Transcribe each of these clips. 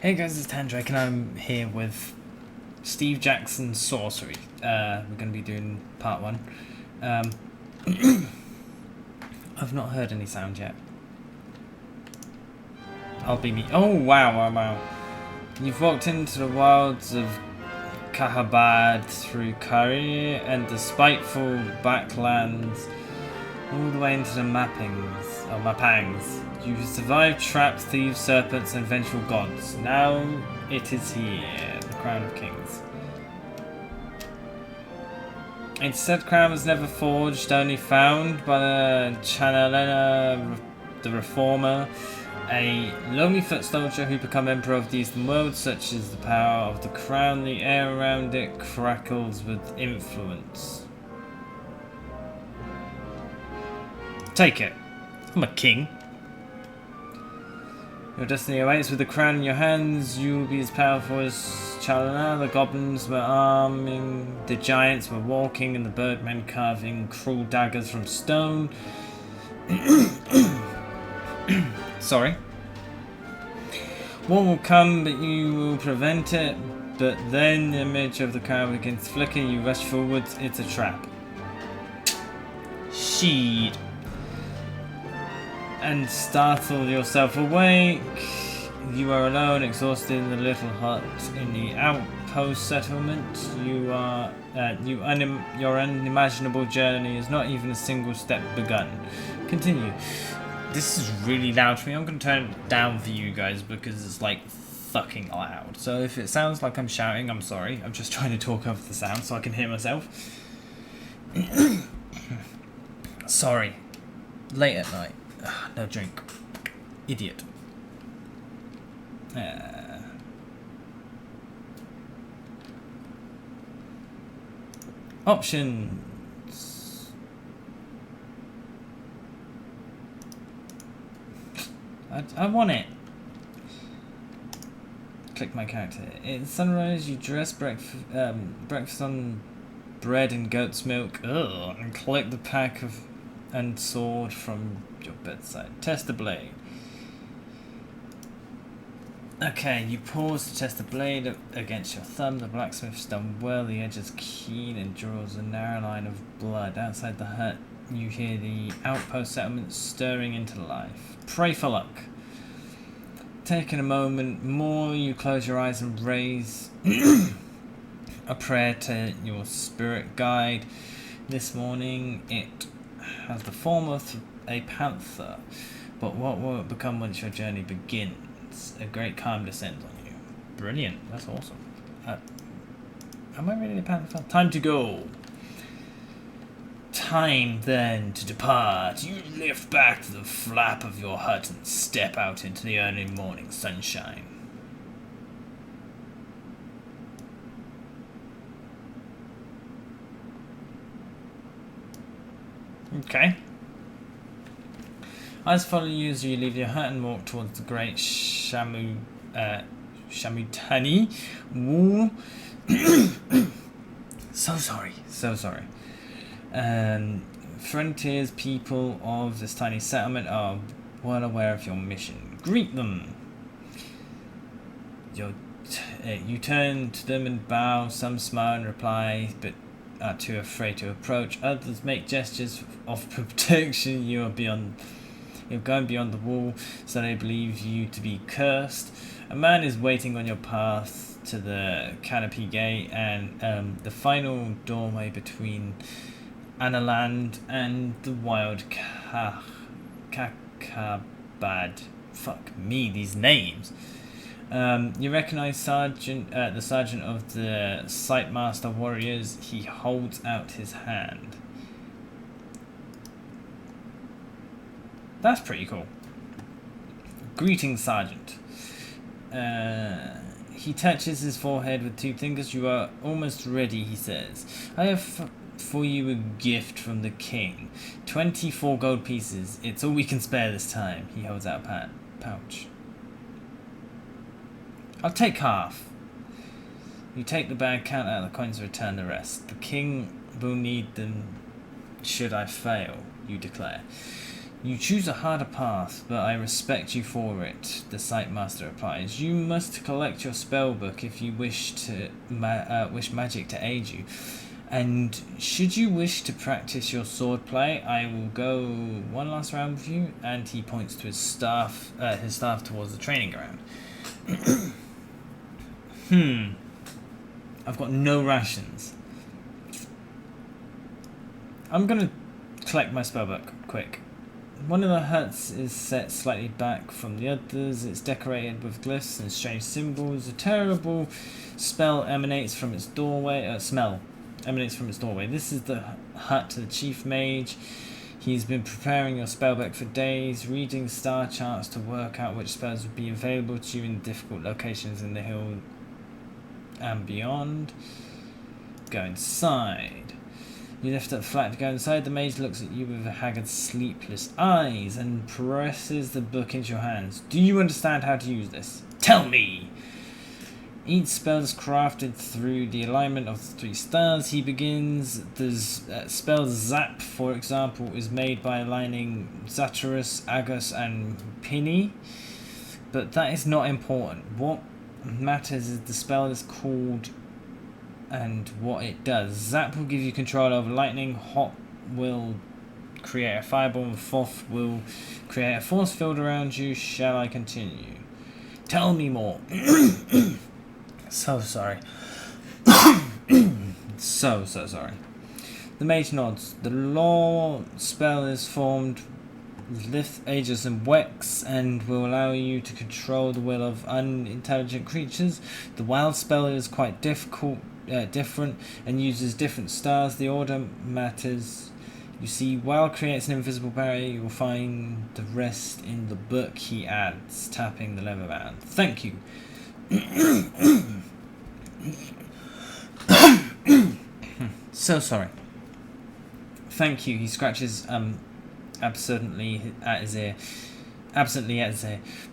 Hey guys, it's Tandrake and I'm here with Steve Jackson Sorcery. We're going to be doing part 1. I've not heard any sound yet. I'll be me. Oh wow. You've walked into the wilds of Kahabad through Kari and the spiteful backlands all the way into the Mapangs. You've survived traps, thieves, serpents, and vengeful gods. Now it is here, the crown of kings. Its said crown was never forged, only found by the Chanalena, the reformer, a lonely foot soldier who became emperor of the eastern world. Such is the power of the crown, the air around it crackles with influence. Take it. I'm a king. Your destiny awaits. With the crown in your hands, you will be as powerful as Chalana. The goblins were arming, the giants were walking, and the birdmen carving cruel daggers from stone. Sorry. War will come, but you will prevent it. But then the image of the crown begins to flicker. You rush forwards. It's a trap. Sheed. And startle yourself awake. You are alone, exhausted in the little hut in the outpost settlement. Your unimaginable journey is not even a single step begun. Continue. This is really loud for me. I'm going to turn it down for you guys because it's like fucking loud. So if it sounds like I'm shouting, I'm sorry. I'm just trying to talk over the sound so I can hear myself. Sorry. Late at night. No drink. Idiot. Options. I want it. Click my character. It's sunrise. You dress breakfast on bread and goat's milk. Ugh. And collect the pack of and sword from your bedside. Test the blade. Okay, you pause to test the blade against your thumb. The blacksmith's done well. The edge is keen and draws a narrow line of blood. Outside the hut, you hear the outpost settlement stirring into life. Pray for luck. Taking a moment more, you close your eyes and raise a prayer to your spirit guide. This morning, it has the form of a panther, but what will it become once your journey begins? A great calm descends on you. Brilliant, that's awesome. Am I really a panther? Time to go. Time then to depart. You lift back the flap of your hut and step out into the early morning sunshine. Okay. Eyes follow you as you leave your hut and walk towards the great Shamutani wall. So sorry. Frontiers people of this tiny settlement are well aware of your mission. Greet them. You turn to them and bow. Some smile and reply, but are too afraid to approach. Others make gestures of protection. You're going beyond the wall, so they believe you to be cursed. A man is waiting on your path to the canopy gate and the final doorway between Analand and the wild Kakabad. Fuck me, these names. You recognize the sergeant of the Sightmaster warriors. He holds out his hand. That's pretty cool. Greetings, Sergeant. He touches his forehead with two fingers. You are almost ready, he says. I have for you a gift from the king. 24 gold pieces. It's all we can spare this time. He holds out a pouch. I'll take half. You take the bag, count out the coins, return the rest. The king will need them should I fail, you declare. You choose a harder path, but I respect you for it, the Sight Master replies. You must collect your spellbook if you wish magic to aid you. And should you wish to practice your swordplay, I will go one last round with you. And he points to his staff towards the training ground. I've got no rations. I'm gonna collect my spellbook quick. One of the huts is set slightly back from the others. It's decorated with glyphs and strange symbols. A terrible spell emanates from its doorway. Smell emanates from its doorway. This is the hut to the chief mage. He's been preparing your spellbook for days, reading star charts to work out which spells would be available to you in difficult locations in the hill and beyond. Go inside. You lift up flat to go inside. The mage looks at you with a haggard, sleepless eyes and presses the book into your hands. Do you understand how to use this? Tell me! Each spell is crafted through the alignment of the 3 stars. He begins. The spell Zap, for example, is made by aligning Zatarus, Agus, and Pini. But that is not important. What matters is the spell is called and what it does. Zap will give you control over lightning, Hot will create a fireball, and Foth will create a force field around you. Shall I continue? Tell me more. So sorry. so sorry. The mage nods. The law spell is formed with Aegis and Wex and will allow you to control the will of unintelligent creatures. The wild spell is quite different and uses different stars. The order matters. You see, wild creates an invisible barrier. You will find the rest in the book, he adds, tapping the leather band. Thank you. So sorry. Thank you. He scratches absently at his ear.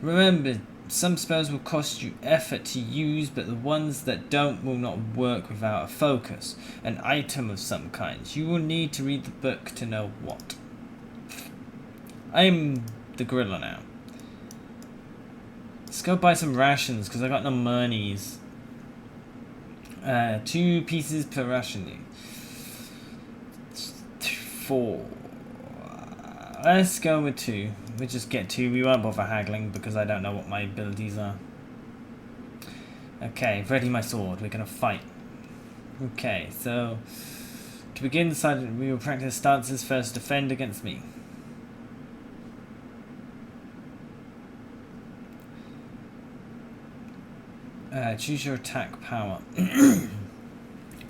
Remember, some spells will cost you effort to use, but the ones that don't will not work without a focus. An item of some kind. You will need to read the book to know what. I'm the gorilla now. Let's go buy some rations, because I got no monies. 2 pieces per ration. 4. Let's go with 2. We'll just get 2. We won't bother haggling because I don't know what my abilities are. Okay, ready my sword. We're going to fight. Okay, so to begin, decided we will practice stances. First, defend against me. Choose your attack power.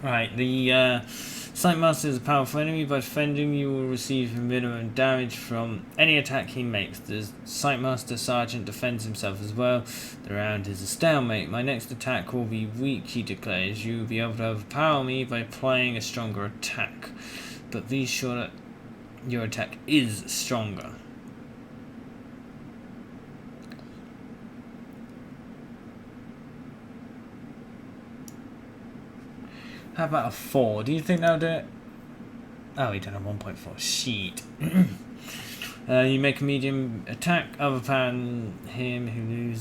Right, the Sight Master is a powerful enemy. By defending, you will receive a minimum damage from any attack he makes. The Sight Master Sergeant defends himself as well. The round is a stalemate. My next attack will be weak, he declares. You will be able to overpower me by applying a stronger attack. But be sure that your attack is stronger. How about a 4? Do you think that'll do it? Oh, he did a 1.4. Shit. You make a medium attack, overpowering him who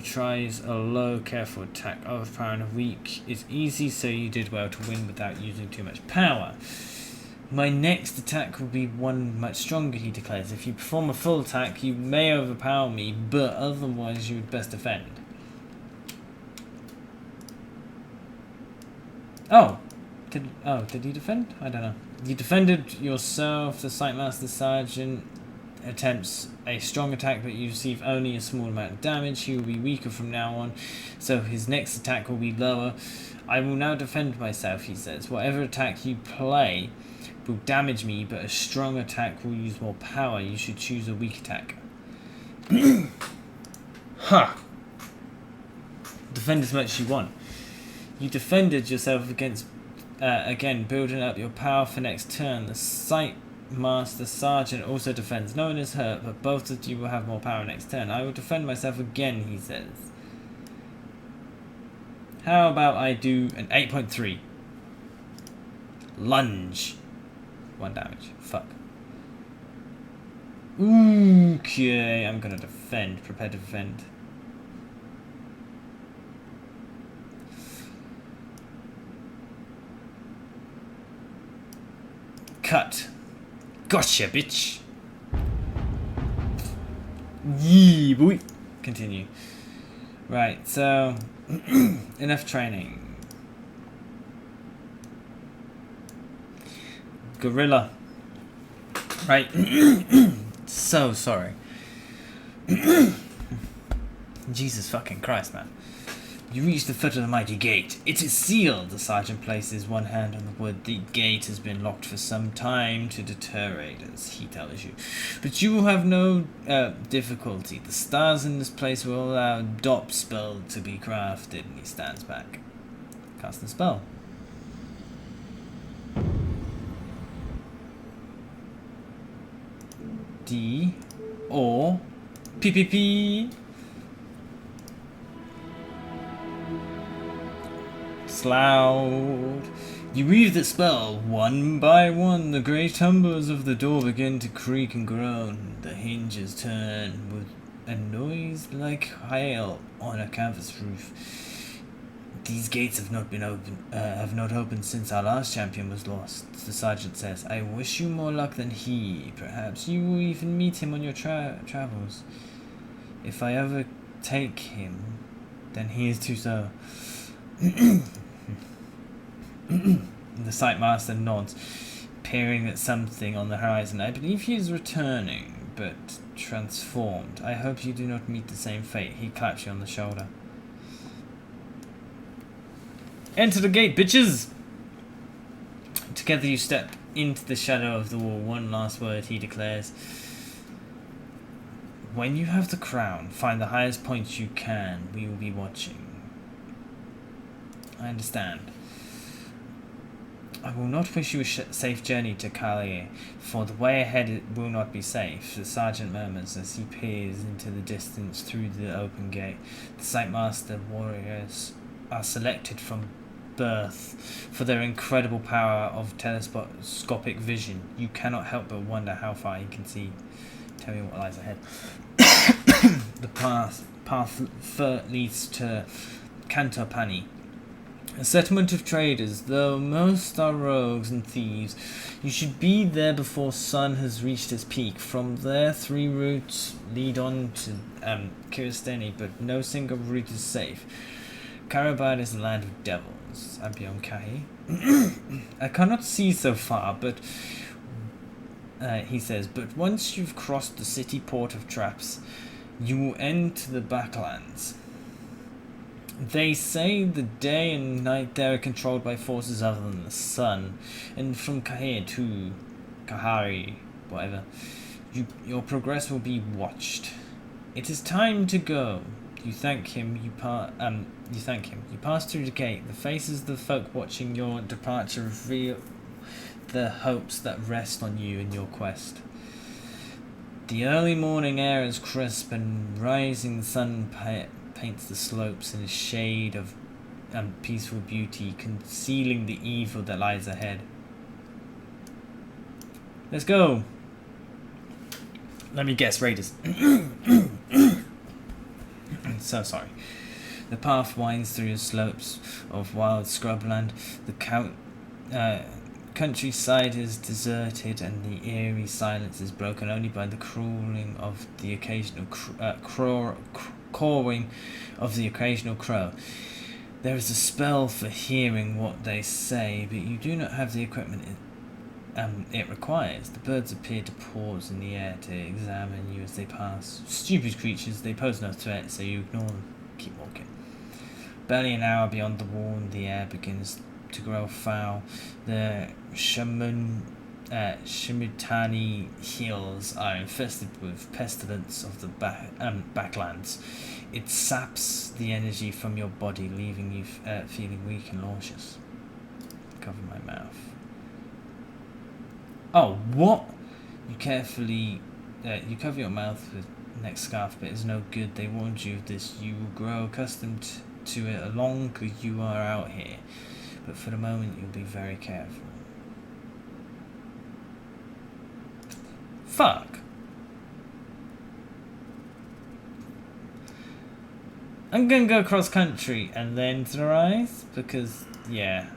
tries a low, careful attack. Overpowering a weak is easy, so you did well to win without using too much power. My next attack will be one much stronger, he declares. If you perform a full attack, you may overpower me, but otherwise you would best defend. Did he defend? I don't know. You defended yourself. The Sightmaster Sergeant attempts a strong attack, but you receive only a small amount of damage. He will be weaker from now on, so his next attack will be lower. I will now defend myself, he says. Whatever attack you play will damage me, but a strong attack will use more power. You should choose a weak attack. Ha! Defend as much as you want. You defended yourself against, again, building up your power for next turn. The Sight Master Sergeant also defends. No one is hurt, but both of you will have more power next turn. I will defend myself again, he says. How about I do an 8.3? Lunge. 1 damage. Fuck. Okay, I'm gonna defend. Prepare to defend. Cut. Gotcha, bitch. Yee, boy. Continue. Right, so enough training. Gorilla. Right. So sorry. Jesus fucking Christ, man. You reach the foot of the mighty gate. It is sealed. The sergeant places one hand on the wood. The gate has been locked for some time to deter raiders, he tells you. But you will have no difficulty. The stars in this place will allow a dop spell to be crafted. And he stands back. Cast the spell. D or PPP. Loud. You weave the spell. One by one, the great tumblers of the door begin to creak and groan. The hinges turn with a noise like hail on a canvas roof. These gates have not opened since our last champion was lost. The sergeant says, I wish you more luck than he. Perhaps you will even meet him on your travels. If I overtake him, then he is too slow. The site master nods, peering at something on the horizon. I believe he is returning, but transformed. I hope you do not meet the same fate. He claps you on the shoulder. Enter the gate, bitches! Together you step into the shadow of the wall. One last word, he declares. When you have the crown, find the highest point you can. We will be watching. I understand. I will not wish you a safe journey to Calais, for the way ahead it will not be safe, the sergeant murmurs as he peers into the distance through the open gate. The Sightmaster warriors are selected from birth for their incredible power of telescopic vision. You cannot help but wonder how far he can see. Tell me what lies ahead. The path leads to Cantopani, a settlement of traders, though most are rogues and thieves. You should be there before sun has reached its peak. From there, 3 routes lead on to Kiristeni, but no single route is safe. Karabad is the land of devils. Abion Kahi. I cannot see so far, but he says, but once you've crossed the city port of traps, you will enter the backlands. They say the day and night there are controlled by forces other than the sun, and from Kahir to Kahari, whatever, your progress will be watched. It is time to go. You thank him. You thank him. You pass through the gate. The faces of the folk watching your departure reveal the hopes that rest on you in your quest. The early morning air is crisp, and rising sun paints the slopes in a shade of peaceful beauty, concealing the evil that lies ahead. Let's go. Let me guess, raiders. So sorry. The path winds through the slopes of wild scrubland. The countryside is deserted, and the eerie silence is broken only by the crawling of the occasional cawing of the occasional crow. There is a spell for hearing what they say, but you do not have the equipment it requires. The birds appear to pause in the air to examine you as they pass. Stupid creatures, they pose no threat, so you ignore them. Keep walking. Barely an hour beyond the wall, the air begins to grow foul. The Shimitani hills are infested with pestilence of the backlands. It saps the energy from your body, leaving you feeling weak and nauseous. Cover my mouth. Oh, what? You cover your mouth with neck scarf, but it's no good. They warned you of this. You will grow accustomed to it along as you are out here. But for the moment, you'll be very careful. Fuck. I'm gonna go cross country and then to the rise because, yeah.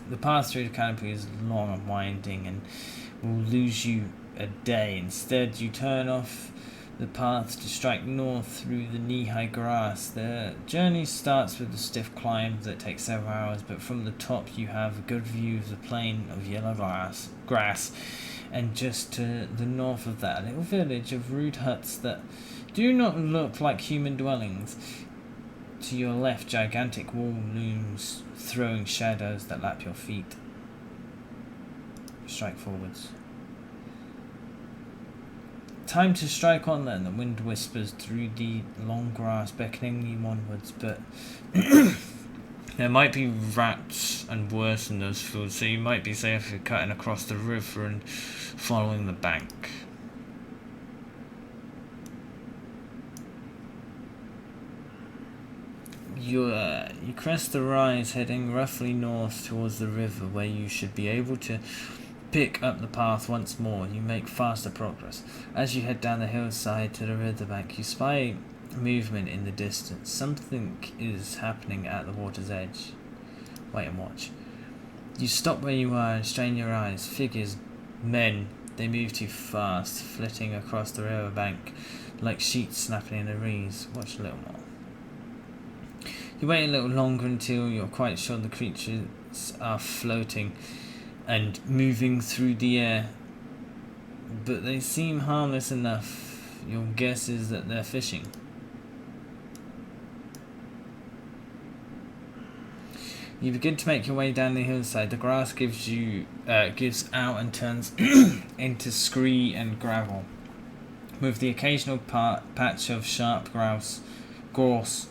The path through the canopy is long and winding and will lose you a day. Instead, you turn off the path to strike north through the knee-high grass. The journey starts with a stiff climb that takes several hours, but from the top you have a good view of the plain of yellow grass, and just to the north of that, a little village of rude huts that do not look like human dwellings. To your left, gigantic wall looms, throwing shadows that lap your feet. Strike forwards. Time to strike on then. The wind whispers through the long grass, beckoning you onwards, but there might be rats and worse in those fields, so you might be safe if you're cutting across the river and following the bank. You crest the rise, heading roughly north towards the river, where you should be able to pick up the path once more. You make faster progress. As you head down the hillside to the riverbank, you spy movement in the distance. Something is happening at the water's edge. Wait and watch. You stop where you are and strain your eyes. Figures, men, they move too fast, flitting across the riverbank like sheets snapping in a breeze. Watch a little more. You wait a little longer until you're quite sure the creatures are floating and moving through the air, but they seem harmless enough. Your guess is that they're fishing. You begin to make your way down the hillside. The grass gives out and turns into scree and gravel, with the occasional patch of sharp gorse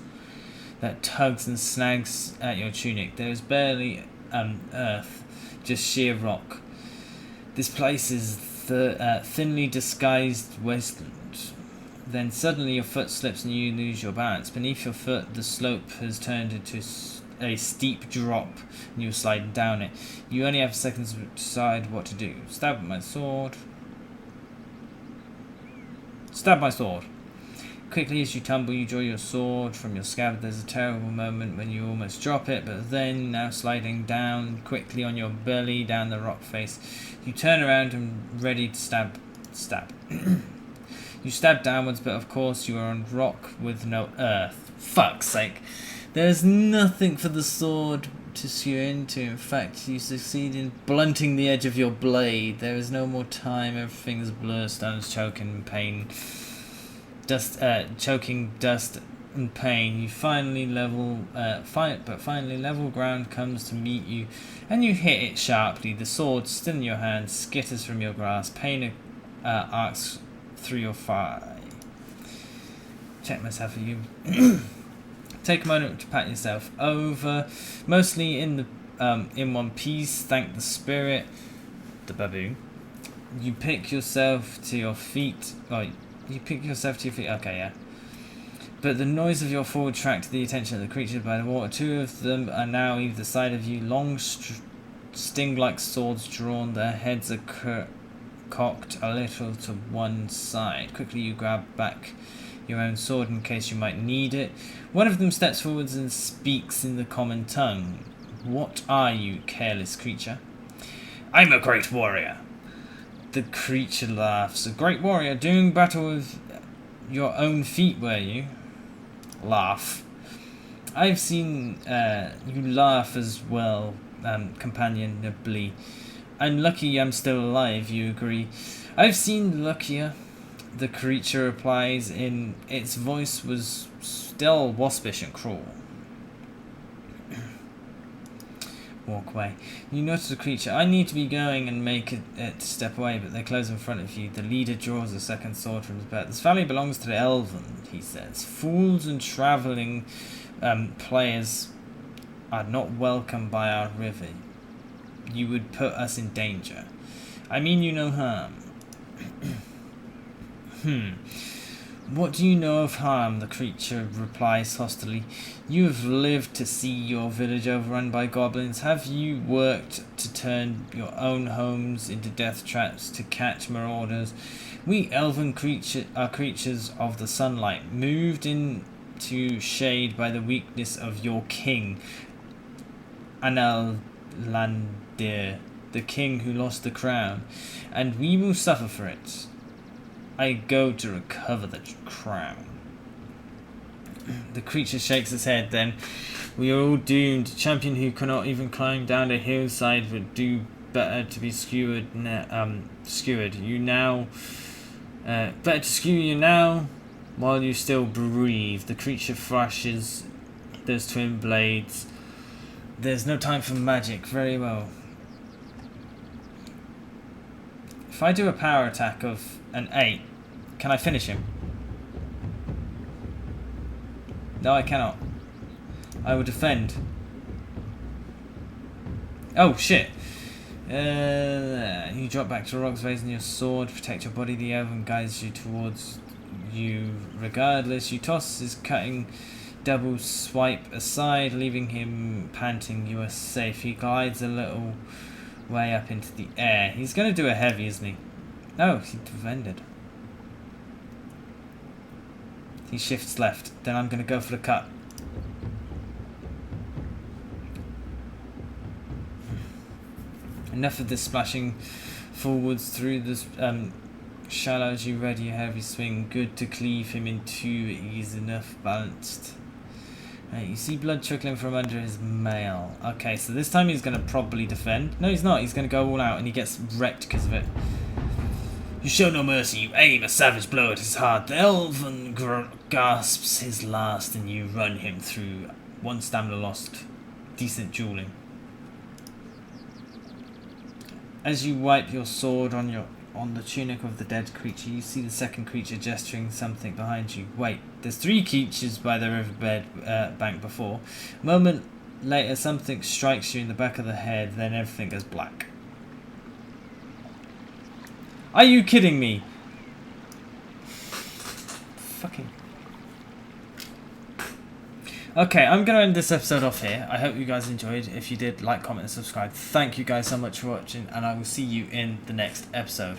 that tugs and snags at your tunic. There is barely earth, just sheer rock. This place is the thinly disguised wasteland. Then suddenly your foot slips and you lose your balance. Beneath your foot, the slope has turned into a steep drop and you're sliding down it. You only have seconds to decide what to do. Stab my sword. Stab my sword. Quickly as you tumble, you draw your sword from your scabbard. There's a terrible moment when you almost drop it, but then, now sliding down quickly on your belly down the rock face, you turn around and ready to stab. You stab downwards, but of course you are on rock with no earth. Fuck's sake. There's nothing for the sword to skew into. In fact, you succeed in blunting the edge of your blade. There is no more time. Everything is blurred. Stones choking in pain. Choking dust and pain. You finally level ground comes to meet you, and you hit it sharply. The sword, still in your hand, skitters from your grasp. Pain arcs through your thigh. Check myself for you. Take a moment to pat yourself over, mostly in one piece. Thank the spirit, the baboon. You pick yourself to your feet. Okay, yeah. But the noise of your fall attracted the attention of the creatures by the water. Two of them are now either side of you, long sting-like swords drawn. Their heads are cocked a little to one side. Quickly you grab back your own sword in case you might need it. One of them steps forwards and speaks in the common tongue. What are you, careless creature? I'm a great warrior. The creature laughs. A great warrior, doing battle with your own feet, were you? Laugh. I've seen you laugh as well, companionably. I'm lucky I'm still alive, you agree. I've seen luckier, the creature replies. In its voice was still waspish and cruel. Walk away. You notice the creature. I need to be going and make it step away, but they close in front of you. The leader draws a second sword from his belt. This valley belongs to the Elven, he says. Fools and travelling players are not welcome by our river. You would put us in danger. I mean you no harm. What do you know of harm? The creature replies hostilely. You have lived to see your village overrun by goblins. Have you worked to turn your own homes into death traps to catch marauders? We elven are creatures of the sunlight, moved into shade by the weakness of your king, Anal Landir, the king who lost the crown, and we will suffer for it. I go to recover the crown. The creature shakes its head. Then, we are all doomed. Champion who cannot even climb down a hillside would do better to be skewered. You now. Better to skewer you now, while you still breathe. The creature flashes those twin blades. There's no time for magic. Very well. If I do a power attack of an 8, can I finish him? No, I cannot. I will defend. Oh, shit. You drop back to rocks, raising your sword, protect your body. The elven guides you towards you. Regardless, you toss his cutting double swipe aside, leaving him panting. You are safe. He glides a little way up into the air. He's going to do a heavy, isn't he? Oh, he defended. He shifts left. Then I'm going to go for the cut. Enough of this splashing forwards through the shallows. You ready your heavy swing. Good to cleave him in two. He's enough balanced. You see blood trickling from under his mail. Okay, so this time he's going to probably defend. No, he's not. He's going to go all out and he gets wrecked because of it. You show no mercy. You aim a savage blow at his heart. The elven gasps his last and you run him through. 1 stamina lost. Decent dueling. As you wipe your sword on the tunic of the dead creature, you see the second creature gesturing something behind you. Wait, there's 3 creatures by the riverbed bank before. A moment later, something strikes you in the back of the head, then everything goes black. Are you kidding me? Fucking... Okay, I'm going to end this episode off here. I hope you guys enjoyed. If you did, like, comment and subscribe. Thank you guys so much for watching, and I will see you in the next episode.